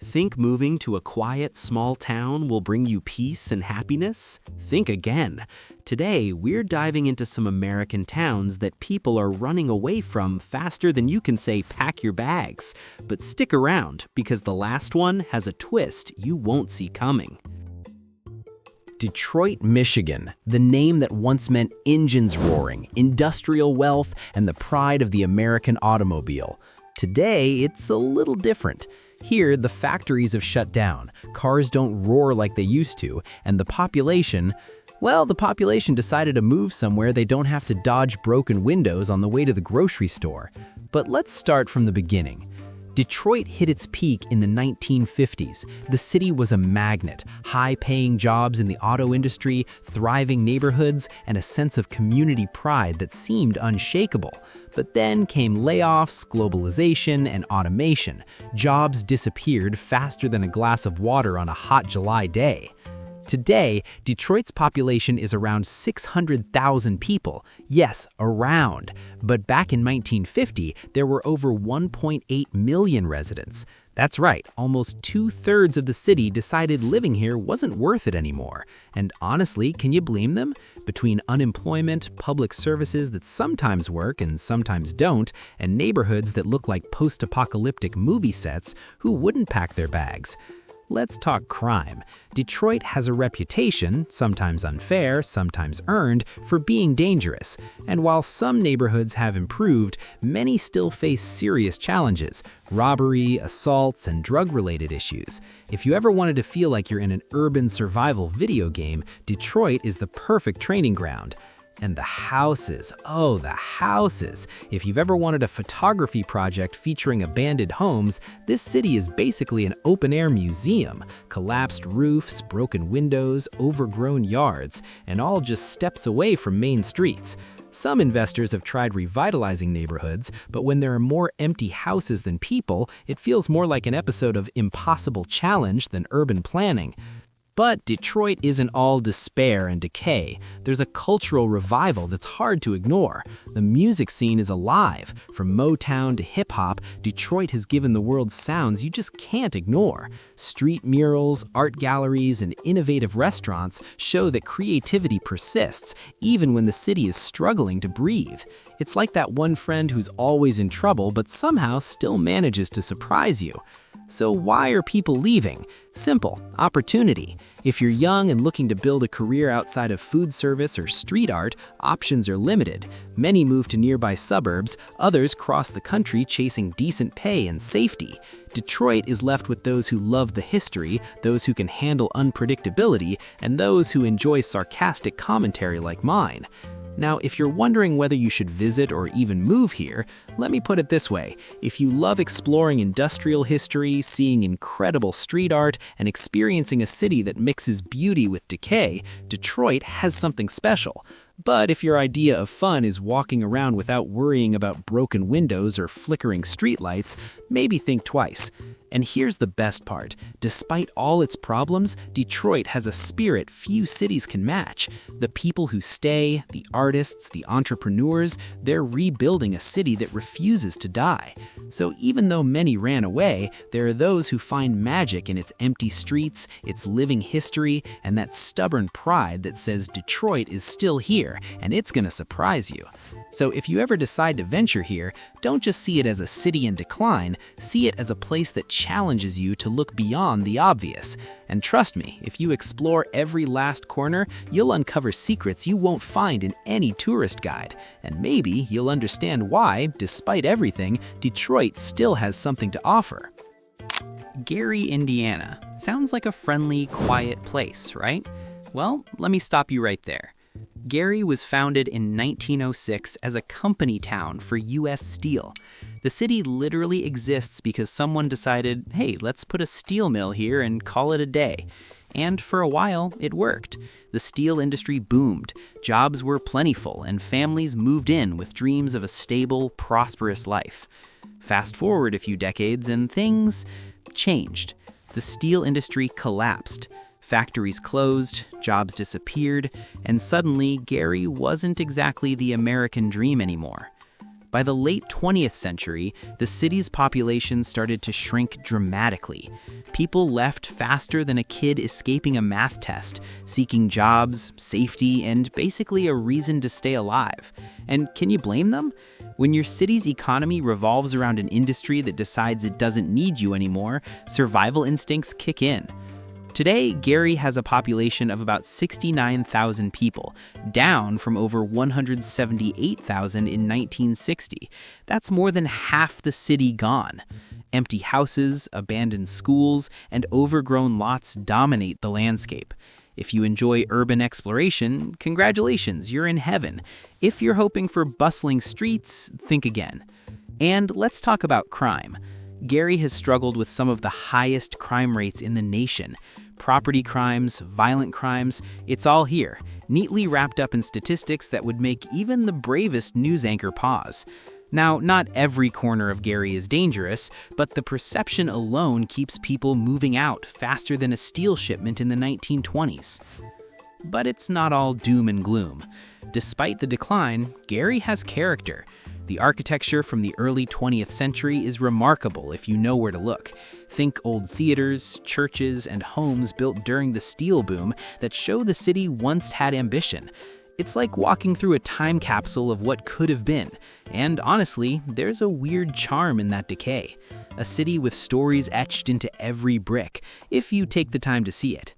Think moving to a quiet, small town will bring you peace and happiness? Think again. Today, we're diving into some American towns that people are running away from faster than you can say pack your bags. But stick around, because the last one has a twist you won't see coming. Detroit, Michigan, the name that once meant engines roaring, industrial wealth, and the pride of the American automobile. Today, it's a little different. Here, the factories have shut down, cars don't roar like they used to, and the population decided to move somewhere they don't have to dodge broken windows on the way to the grocery store. But let's start from the beginning. Detroit hit its peak in the 1950s. The city was a magnet, high-paying jobs in the auto industry, thriving neighborhoods, and a sense of community pride that seemed unshakable. But then came layoffs, globalization, and automation. Jobs disappeared faster than a glass of water on a hot July day. Today, Detroit's population is around 600,000 people. Yes, around. But back in 1950, there were over 1.8 million residents. That's right, almost 2/3 of the city decided living here wasn't worth it anymore. And honestly, can you blame them? Between unemployment, public services that sometimes work and sometimes don't, and neighborhoods that look like post-apocalyptic movie sets, who wouldn't pack their bags? Let's talk crime. Detroit has a reputation, sometimes unfair, sometimes earned, for being dangerous. And while some neighborhoods have improved, many still face serious challenges: robbery, assaults, and drug-related issues. If you ever wanted to feel like you're in an urban survival video game, Detroit is the perfect training ground. And the houses, oh, the houses. If you've ever wanted a photography project featuring abandoned homes, this city is basically an open-air museum. Collapsed roofs, broken windows, overgrown yards, and all just steps away from main streets. Some investors have tried revitalizing neighborhoods, but when there are more empty houses than people, it feels more like an episode of Impossible Challenge than urban planning. But Detroit isn't all despair and decay. There's a cultural revival that's hard to ignore. The music scene is alive. From Motown to hip-hop, Detroit has given the world sounds you just can't ignore. Street murals, art galleries, and innovative restaurants show that creativity persists, even when the city is struggling to breathe. It's like that one friend who's always in trouble but somehow still manages to surprise you. So why are people leaving? Simple: opportunity. If you're young and looking to build a career outside of food service or street art, options are limited. Many move to nearby suburbs, others cross the country chasing decent pay and safety. Detroit is left with those who love the history, those who can handle unpredictability, and those who enjoy sarcastic commentary like mine. Now, if you're wondering whether you should visit or even move here, let me put it this way. If you love exploring industrial history, seeing incredible street art, and experiencing a city that mixes beauty with decay, Detroit has something special. But if your idea of fun is walking around without worrying about broken windows or flickering streetlights, maybe think twice. And here's the best part. Despite all its problems, Detroit has a spirit few cities can match. The people who stay, the artists, the entrepreneurs, they're rebuilding a city that refuses to die. So even though many ran away, there are those who find magic in its empty streets, its living history, and that stubborn pride that says Detroit is still here, and it's gonna surprise you. So if you ever decide to venture here, don't just see it as a city in decline, see it as a place that challenges you to look beyond the obvious. And trust me, if you explore every last corner, you'll uncover secrets you won't find in any tourist guide. And maybe you'll understand why, despite everything, Detroit still has something to offer. Gary, Indiana. Sounds like a friendly, quiet place, right? Well, let me stop you right there. Gary was founded in 1906 as a company town for U.S. Steel. The city literally exists because someone decided, hey, let's put a steel mill here and call it a day. And for a while, it worked. The steel industry boomed, jobs were plentiful, and families moved in with dreams of a stable, prosperous life. Fast forward a few decades and things changed. The steel industry collapsed. Factories closed, jobs disappeared, and suddenly Gary wasn't exactly the American dream anymore. By the late 20th century, the city's population started to shrink dramatically. People left faster than a kid escaping a math test, seeking jobs, safety, and basically a reason to stay alive. And can you blame them? When your city's economy revolves around an industry that decides it doesn't need you anymore, survival instincts kick in. Today, Gary has a population of about 69,000 people, down from over 178,000 in 1960. That's more than half the city gone. Empty houses, abandoned schools, and overgrown lots dominate the landscape. If you enjoy urban exploration, congratulations, you're in heaven. If you're hoping for bustling streets, think again. And let's talk about crime. Gary has struggled with some of the highest crime rates in the nation. Property crimes, violent crimes, it's all here, neatly wrapped up in statistics that would make even the bravest news anchor pause. Now, not every corner of Gary is dangerous, but the perception alone keeps people moving out faster than a steel shipment in the 1920s. But it's not all doom and gloom. Despite the decline, Gary has character. The architecture from the early 20th century is remarkable if you know where to look. Think old theaters, churches, and homes built during the steel boom that show the city once had ambition. It's like walking through a time capsule of what could have been. And honestly, there's a weird charm in that decay. A city with stories etched into every brick, if you take the time to see it.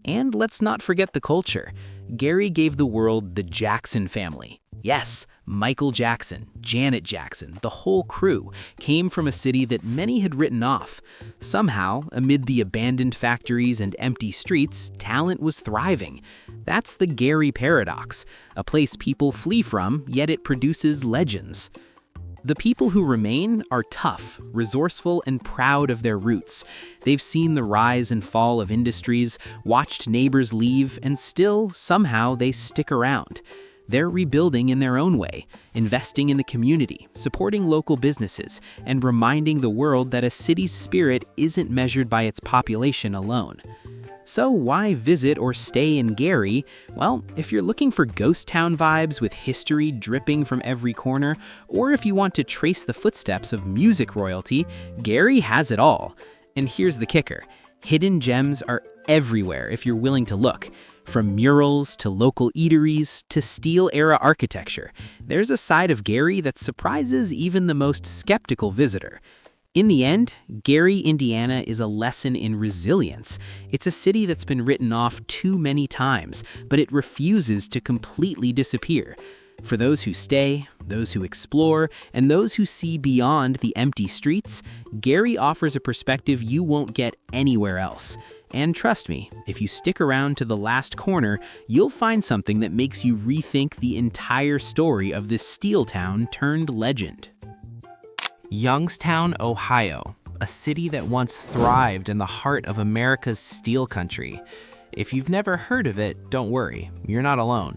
And let's not forget the culture. Gary gave the world the Jackson family. Yes, Michael Jackson, Janet Jackson, the whole crew came from a city that many had written off. Somehow, amid the abandoned factories and empty streets, talent was thriving. That's the Gary paradox, a place people flee from, yet it produces legends. The people who remain are tough, resourceful, and proud of their roots. They've seen the rise and fall of industries, watched neighbors leave, and still, somehow, they stick around. They're rebuilding in their own way, investing in the community, supporting local businesses, and reminding the world that a city's spirit isn't measured by its population alone. So why visit or stay in Gary? Well, if you're looking for ghost town vibes with history dripping from every corner, or if you want to trace the footsteps of music royalty, Gary has it all. And here's the kicker. Hidden gems are everywhere if you're willing to look. From murals to local eateries to steel-era architecture, there's a side of Gary that surprises even the most skeptical visitor. In the end, Gary, Indiana is a lesson in resilience. It's a city that's been written off too many times, but it refuses to completely disappear. For those who stay, those who explore, and those who see beyond the empty streets, Gary offers a perspective you won't get anywhere else. And trust me, if you stick around to the last corner, you'll find something that makes you rethink the entire story of this steel town turned legend. Youngstown, Ohio, a city that once thrived in the heart of America's steel country. If you've never heard of it, don't worry, you're not alone.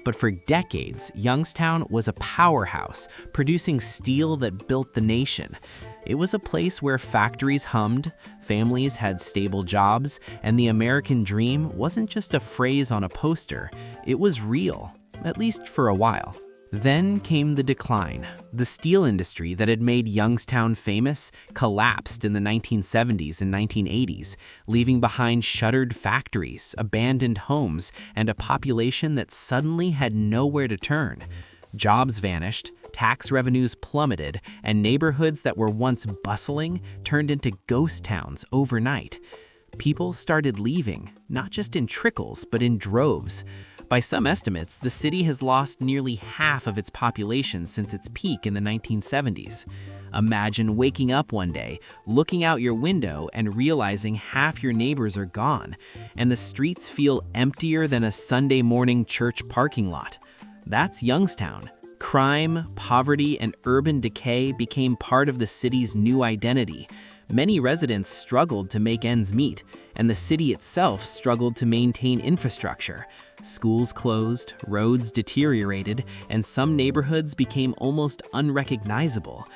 But for decades, Youngstown was a powerhouse, producing steel that built the nation. It was a place where factories hummed, families had stable jobs, and the American dream wasn't just a phrase on a poster, it was real, at least for a while. Then came the decline. The steel industry that had made Youngstown famous collapsed in the 1970s and 1980s, leaving behind shuttered factories, abandoned homes, and a population that suddenly had nowhere to turn. Jobs vanished, tax revenues plummeted, and neighborhoods that were once bustling turned into ghost towns overnight. People started leaving, not just in trickles, but in droves. By some estimates, the city has lost nearly half of its population since its peak in the 1970s. Imagine waking up one day, looking out your window, and realizing half your neighbors are gone, and the streets feel emptier than a Sunday morning church parking lot. That's Youngstown. Crime, poverty, and urban decay became part of the city's new identity. Many residents struggled to make ends meet, and the city itself struggled to maintain infrastructure. Schools closed, roads deteriorated, and some neighborhoods became almost unrecognizable.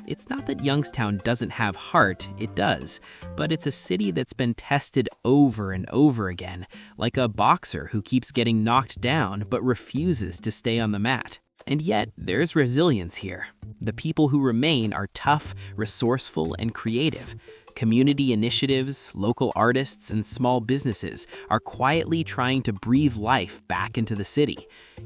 It's not that Youngstown doesn't have heart, it does, but it's a city that's been tested over and over again, like a boxer who keeps getting knocked down but refuses to stay on the mat. And yet, there's resilience here. The people who remain are tough, resourceful, and creative. Community initiatives, local artists, and small businesses are quietly trying to breathe life back into the city.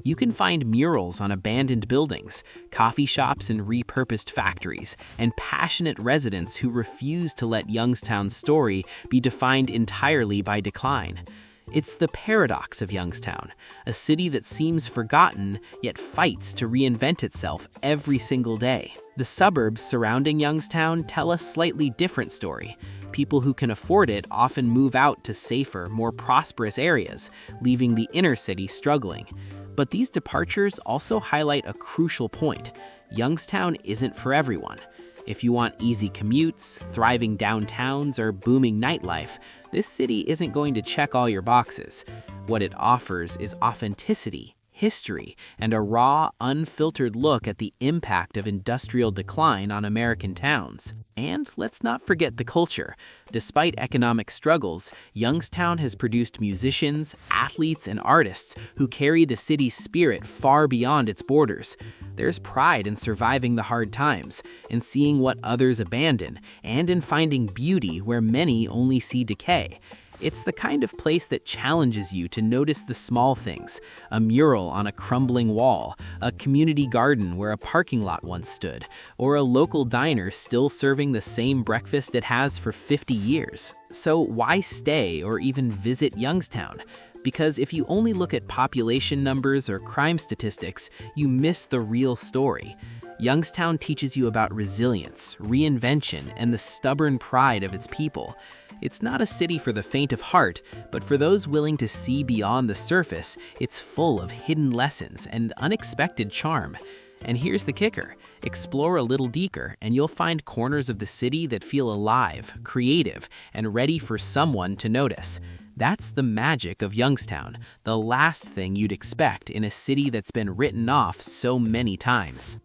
You can find murals on abandoned buildings, coffee shops and repurposed factories, and passionate residents who refuse to let Youngstown's story be defined entirely by decline. It's the paradox of Youngstown, a city that seems forgotten yet fights to reinvent itself every single day. The suburbs surrounding Youngstown tell a slightly different story. People who can afford it often move out to safer, more prosperous areas, leaving the inner city struggling. But these departures also highlight a crucial point. Youngstown isn't for everyone. If you want easy commutes, thriving downtowns, or booming nightlife, this city isn't going to check all your boxes. What it offers is authenticity, history, and a raw, unfiltered look at the impact of industrial decline on American towns. And let's not forget the culture. Despite economic struggles, Youngstown has produced musicians, athletes, and artists who carry the city's spirit far beyond its borders. There's pride in surviving the hard times, in seeing what others abandon, and in finding beauty where many only see decay. It's the kind of place that challenges you to notice the small things: a mural on a crumbling wall, a community garden where a parking lot once stood, or a local diner still serving the same breakfast it has for 50 years. So why stay or even visit Youngstown? Because if you only look at population numbers or crime statistics, you miss the real story. Youngstown teaches you about resilience, reinvention, and the stubborn pride of its people. It's not a city for the faint of heart, but for those willing to see beyond the surface, it's full of hidden lessons and unexpected charm. And here's the kicker: explore a little deeper, and you'll find corners of the city that feel alive, creative, and ready for someone to notice. That's the magic of Youngstown, the last thing you'd expect in a city that's been written off so many times.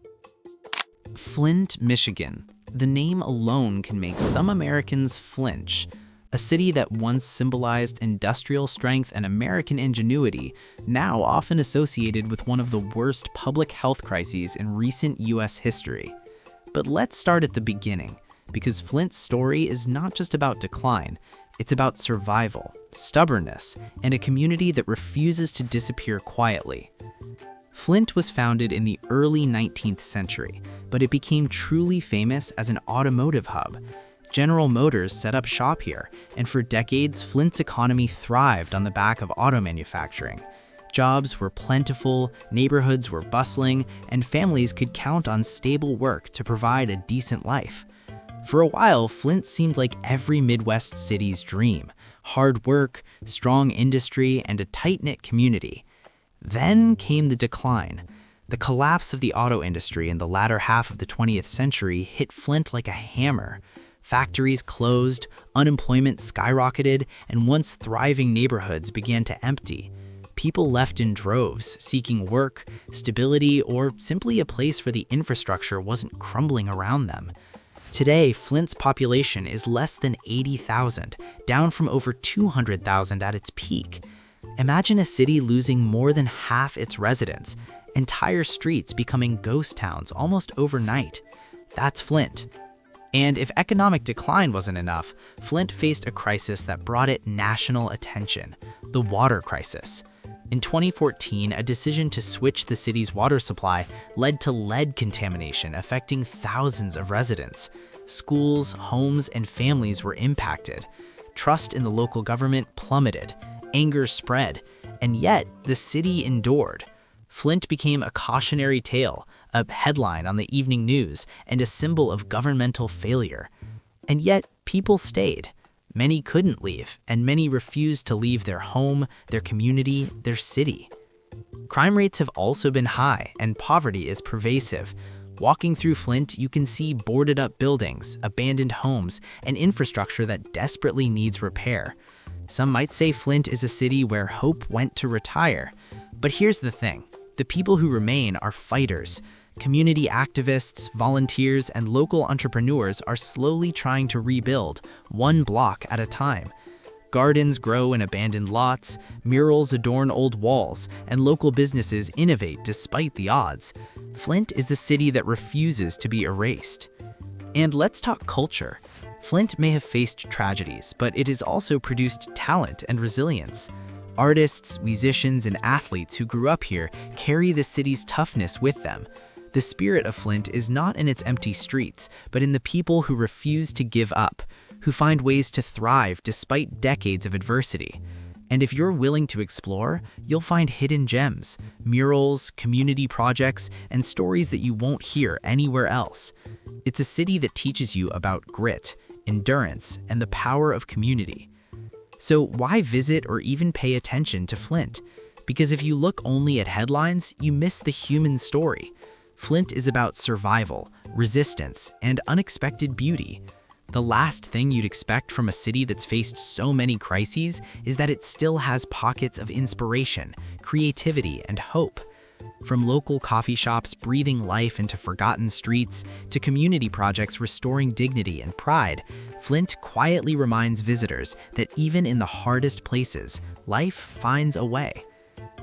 Flint, Michigan. The name alone can make some Americans flinch. A city that once symbolized industrial strength and American ingenuity, now often associated with one of the worst public health crises in recent U.S. history. But let's start at the beginning, because Flint's story is not just about decline, it's about survival, stubbornness, and a community that refuses to disappear quietly. Flint was founded in the early 19th century, but it became truly famous as an automotive hub. General Motors set up shop here, and for decades, Flint's economy thrived on the back of auto manufacturing. Jobs were plentiful, neighborhoods were bustling, and families could count on stable work to provide a decent life. For a while, Flint seemed like every Midwest city's dream: hard work, strong industry, and a tight-knit community. Then came the decline. The collapse of the auto industry in the latter half of the 20th century hit Flint like a hammer. Factories closed, unemployment skyrocketed, and once thriving neighborhoods began to empty. People left in droves, seeking work, stability, or simply a place where the infrastructure wasn't crumbling around them. Today, Flint's population is less than 80,000, down from over 200,000 at its peak. Imagine a city losing more than half its residents, entire streets becoming ghost towns almost overnight. That's Flint. And if economic decline wasn't enough, Flint faced a crisis that brought it national attention: the water crisis. In 2014, a decision to switch the city's water supply led to lead contamination affecting thousands of residents. Schools, homes, and families were impacted. Trust in the local government plummeted. Anger spread. And yet, the city endured. Flint became a cautionary tale, a headline on the evening news, and a symbol of governmental failure. And yet, people stayed. Many couldn't leave, and many refused to leave their home, their community, their city. Crime rates have also been high, and poverty is pervasive. Walking through Flint, you can see boarded-up buildings, abandoned homes, and infrastructure that desperately needs repair. Some might say Flint is a city where hope went to retire. But here's the thing: the people who remain are fighters. Community activists, volunteers, and local entrepreneurs are slowly trying to rebuild, one block at a time. Gardens grow in abandoned lots, murals adorn old walls, and local businesses innovate despite the odds. Flint is the city that refuses to be erased. And let's talk culture. Flint may have faced tragedies, but it has also produced talent and resilience. Artists, musicians, and athletes who grew up here carry the city's toughness with them. The spirit of Flint is not in its empty streets, but in the people who refuse to give up, who find ways to thrive despite decades of adversity. And if you're willing to explore, you'll find hidden gems, murals, community projects, and stories that you won't hear anywhere else. It's a city that teaches you about grit, endurance, and the power of community. So why visit or even pay attention to Flint? Because if you look only at headlines, you miss the human story. Flint is about survival, resistance, and unexpected beauty. The last thing you'd expect from a city that's faced so many crises is that it still has pockets of inspiration, creativity, and hope. From local coffee shops breathing life into forgotten streets to community projects restoring dignity and pride, Flint quietly reminds visitors that even in the hardest places, life finds a way.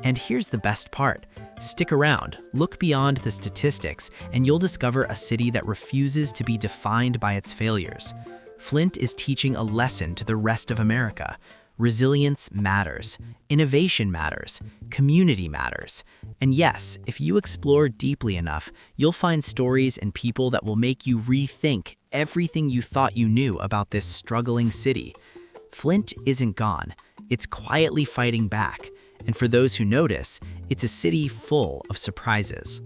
And here's the best part. Stick around, look beyond the statistics, and you'll discover a city that refuses to be defined by its failures. Flint is teaching a lesson to the rest of America. Resilience matters, innovation matters, community matters. And yes, if you explore deeply enough, you'll find stories and people that will make you rethink everything you thought you knew about this struggling city. Flint isn't gone, it's quietly fighting back. And for those who notice, it's a city full of surprises.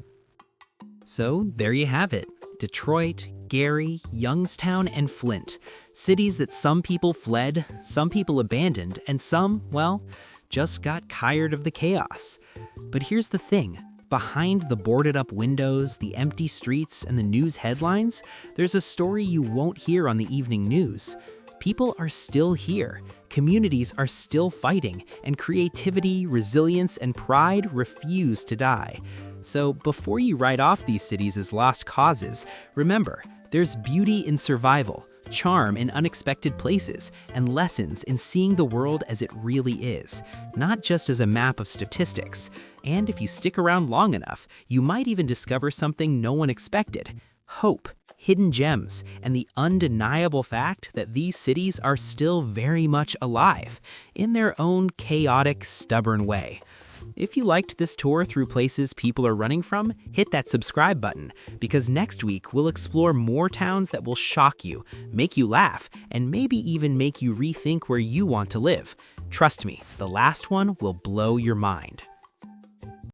So there you have it. Detroit, Gary, Youngstown, and Flint. Cities that some people fled, some people abandoned, and some, well, just got tired of the chaos. But here's the thing. Behind the boarded-up windows, the empty streets, and the news headlines, there's a story you won't hear on the evening news. People are still here. Communities are still fighting, and creativity, resilience, and pride refuse to die. So before you write off these cities as lost causes, remember, there's beauty in survival, charm in unexpected places, and lessons in seeing the world as it really is, not just as a map of statistics. And if you stick around long enough, you might even discover something no one expected: hope, hidden gems, and the undeniable fact that these cities are still very much alive, in their own chaotic, stubborn way. If you liked this tour through places people are running from, hit that subscribe button, because next week we'll explore more towns that will shock you, make you laugh, and maybe even make you rethink where you want to live. Trust me, the last one will blow your mind.